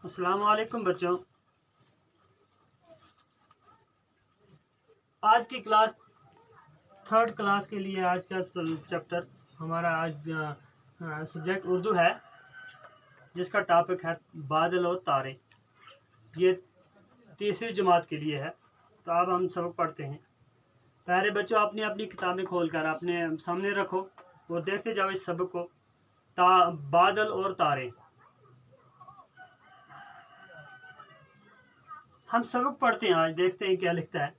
अस्सलाम वालेकुम बच्चों। आज की क्लास थर्ड क्लास के लिए आज का चैप्टर हमारा आज सब्जेक्ट उर्दू है, जिसका टॉपिक है बादल और तारे। ये तीसरी जमात के लिए है। तो अब हम सबक पढ़ते हैं। प्यारे बच्चों, अपनी अपनी किताबें खोलकर अपने सामने रखो और देखते जाओ इस सबक को। बादल और तारे। हम सबक पढ़ते हैं। आज देखते हैं क्या लिखता है।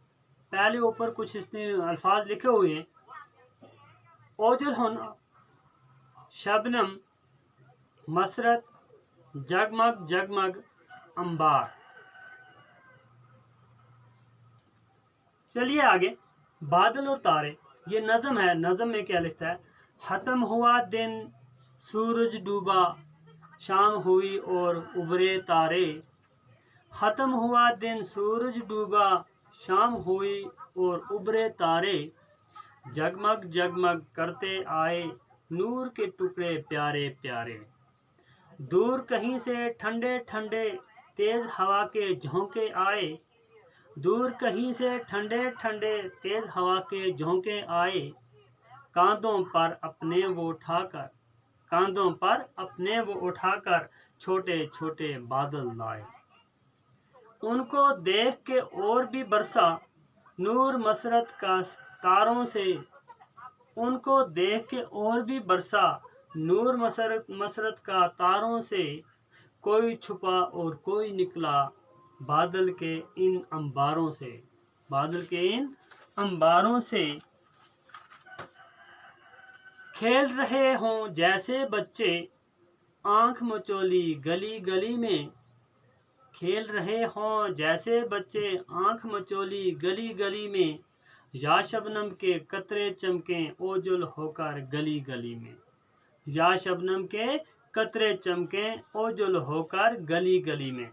पहले ऊपर कुछ इसने अल्फाज लिखे हुए हैं। ओजल होना, शबनम, मसरत, जगमग जगमग अंबार। चलिए आगे। बादल और तारे, ये नज़म है। नज़म में क्या लिखता है? खत्म हुआ दिन, सूरज डूबा, शाम हुई और उभरे तारे। खत्म हुआ दिन, सूरज डूबा, शाम हुई और उभरे तारे। जगमग जगमग करते आए नूर के टुकड़े प्यारे प्यारे। दूर कहीं से ठंडे ठंडे तेज हवा के झोंके आए। दूर कहीं से ठंडे ठंडे तेज हवा के झोंके आए। कांधों पर अपने वो उठाकर, कांधों पर अपने वो उठाकर छोटे छोटे बादल लाए। उनको देख के और भी बरसा नूर मसरत का तारों से। उनको देख के और भी बरसा नूर मसरत का तारों से। कोई छुपा और कोई निकला बादल के इन अंबारों से। बादल के इन अंबारों से। खेल रहे हों जैसे बच्चे आंख मचोली गली गली में। खेल रहे हों जैसे बच्चे आंख मचोली गली गली में। या शबनम के कतरे चमके ओझल होकर गली गली में। या शबनम के कतरे चमके ओझल होकर गली गली में।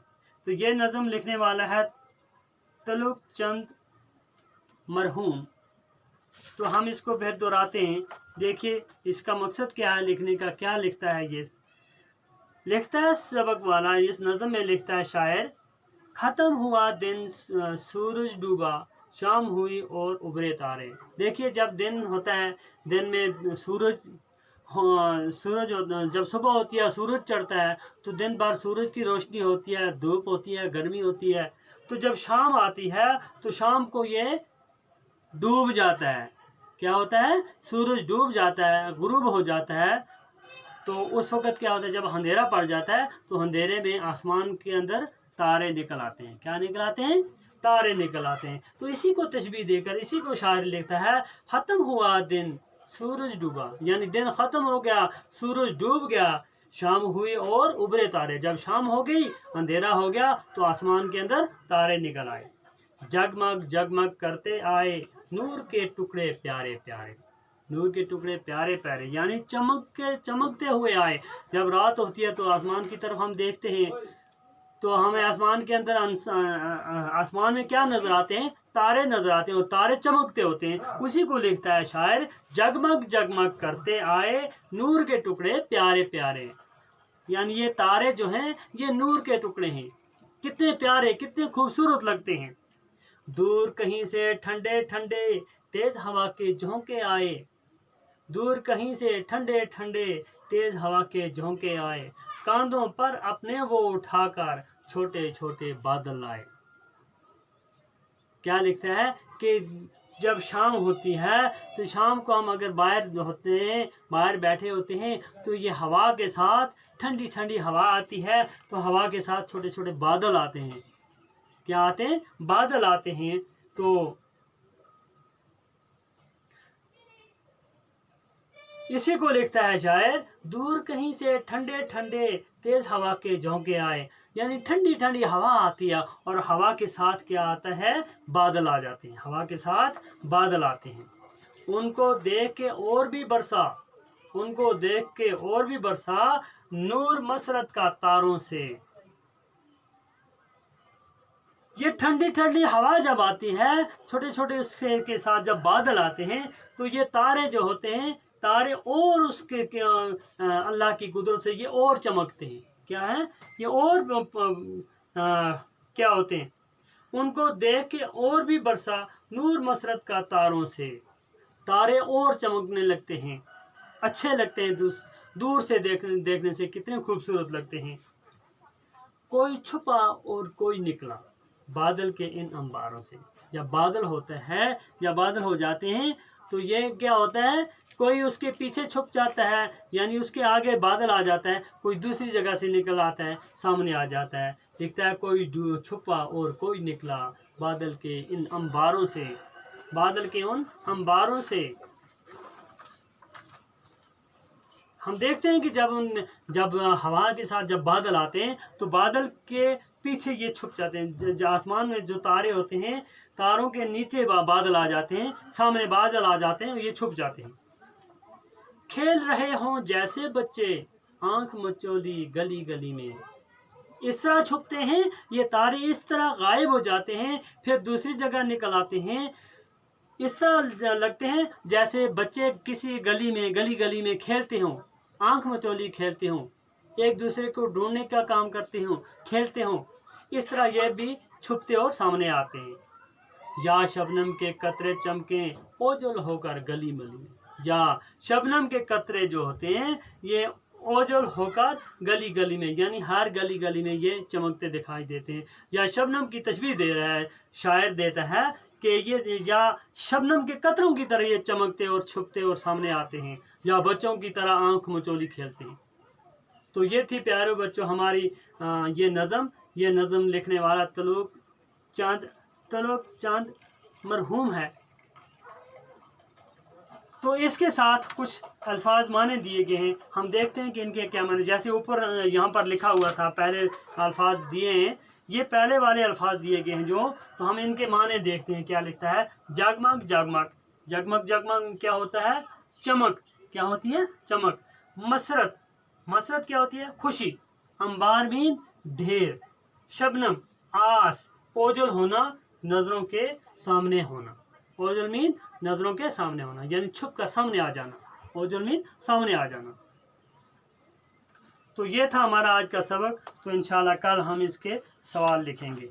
तो ये नज़म लिखने वाला है तलुक चंद मरहूम। तो हम इसको फिर दोहराते हैं। देखिए इसका मकसद क्या है लिखने का, क्या लिखता है। ये लिखता है सबक वाला, इस नज़म में लिखता है शायर, खत्म हुआ दिन, सूरज डूबा, शाम हुई और उभरे तारे। देखिए जब दिन होता है, दिन में सूरज जब सुबह होती है, सूरज चढ़ता है, तो दिन भर सूरज की रोशनी होती है, धूप होती है, गर्मी होती है। तो जब शाम आती है तो शाम को ये डूब जाता है। क्या होता है? सूरज डूब जाता है, गुरूब हो जाता है। तो उस वक़्त क्या होता है, जब अंधेरा पड़ जाता है तो अंधेरे में आसमान के अंदर तारे निकल आते हैं। क्या निकल आते हैं? तारे निकल आते हैं। तो इसी को तशबीह देकर इसी को शायर लिखता है, ख़त्म हुआ दिन, सूरज डूबा, यानी दिन ख़त्म हो गया, सूरज डूब गया, शाम हुई और उभरे तारे। जब शाम हो गई, अंधेरा हो गया, तो आसमान के अंदर तारे निकल आए। जगमग जगमग करते आए नूर के टुकड़े प्यारे प्यारे। नूर के टुकड़े प्यारे प्यारे यानी चमकते हुए आए। जब रात होती है तो आसमान की तरफ हम देखते हैं, तो हमें आसमान के अंदर आसमान में क्या नजर आते हैं? तारे नजर आते हैं, और तारे चमकते होते हैं। उसी को लिखता है शायर, जगमग जगमग करते आए नूर के टुकड़े प्यारे प्यारे। यानी ये तारे जो हैं ये नूर के टुकड़े हैं। कितने प्यारे, कितने खूबसूरत लगते हैं। दूर कहीं से ठंडे ठंडे तेज हवा के झोंके आए। दूर कहीं से ठंडे ठंडे तेज हवा के झोंके आए। कांधों पर अपने वो उठाकर छोटे छोटे बादल आए। क्या लिखता है कि जब शाम होती है तो शाम को हम अगर बाहर होते हैं, बाहर बैठे होते हैं, तो ये हवा के साथ ठंडी ठंडी हवा आती है, तो हवा के साथ छोटे छोटे बादल आते हैं। क्या आते हैं? बादल आते हैं। तो इसी को लिखता है शायर, दूर कहीं से ठंडे ठंडे तेज हवा के झोंके आए। यानी ठंडी ठंडी हवा आती है, और हवा के साथ क्या आता है? बादल आ जाते हैं। हवा के साथ बादल आते हैं। उनको देख के और भी बरसा, उनको देख के और भी बरसा नूर मसरत का तारों से। ये ठंडी ठंडी हवा जब आती है, छोटे छोटे उसके के साथ जब बादल आते हैं, तो ये तारे जो होते हैं, तारे और उसके अल्लाह की कुदरत से ये और चमकते हैं। क्या है ये, और क्या होते हैं, उनको देख के और भी बरसा नूर मसरत का तारों से, तारे और चमकने लगते हैं, अच्छे लगते हैं, दूर से देखने से कितने खूबसूरत लगते हैं। कोई छुपा और कोई निकला बादल के इन अंबारों से। जब बादल होता है या बादल हो जाते हैं तो ये क्या होता है, कोई उसके पीछे छुप जाता है, यानी उसके आगे बादल आ जाता है, कोई दूसरी जगह से निकल आता है, सामने आ जाता है, दिखता है कोई छुपा और कोई निकला बादल के इन अंबारों से, बादल के उन अंबारों से। हम देखते हैं कि जब हवा के साथ जब बादल आते हैं तो बादल के पीछे ये छुप जाते हैं, जो आसमान में जो तारे होते हैं, तारों के नीचे बादल आ जाते हैं, सामने बादल आ जाते हैं, ये छुप जाते हैं। खेल रहे हों जैसे बच्चे आंख मचोली गली गली में, इस तरह छुपते हैं ये तारे, इस तरह गायब हो जाते हैं, फिर दूसरी जगह निकल आते हैं। इस तरह लगते हैं जैसे बच्चे किसी गली में खेलते हों, आंख मचोली खेलते हों, एक दूसरे को ढूंढने का काम करते हों, खेलते हों, इस तरह ये भी छुपते और सामने आते हैं। या शबनम के कतरे चमके ओझल होकर गली मली में, या शबनम के कतरे जो होते हैं ये ओझल होकर गली गली में, यानी हर गली गली में ये चमकते दिखाई देते हैं। या शबनम की तशबीह दे रहा है शायर, देता है कि ये या शबनम के कतरों की तरह ये चमकते और छुपते और सामने आते हैं, या बच्चों की तरह आंख मचोली खेलते हैं। तो ये थी प्यारे बच्चों हमारी ये नज़म लिखने वाला तलोक चांद मरहूम है। तो इसके साथ कुछ अल्फाज माने दिए गए हैं, हम देखते हैं कि इनके क्या माने। जैसे ऊपर यहाँ पर लिखा हुआ था, पहले अल्फाज दिए हैं, ये पहले वाले अल्फाज दिए गए हैं जो, तो हम इनके माने देखते हैं। क्या लिखता है, जगमग जगमग, जगमग जगमग क्या होता है, चमक, क्या होती है, चमक। मसरत, मसरत क्या होती है, खुशी। अंबार मीन ढेर। शबनम आस, ओझल होना, नजरों के सामने होना। ओझल मीन नजरों के सामने होना, यानी छुप कर सामने आ जाना, ओझल मीन सामने आ जाना। तो ये था हमारा आज का सबक। तो इंशाल्लाह कल हम इसके सवाल लिखेंगे।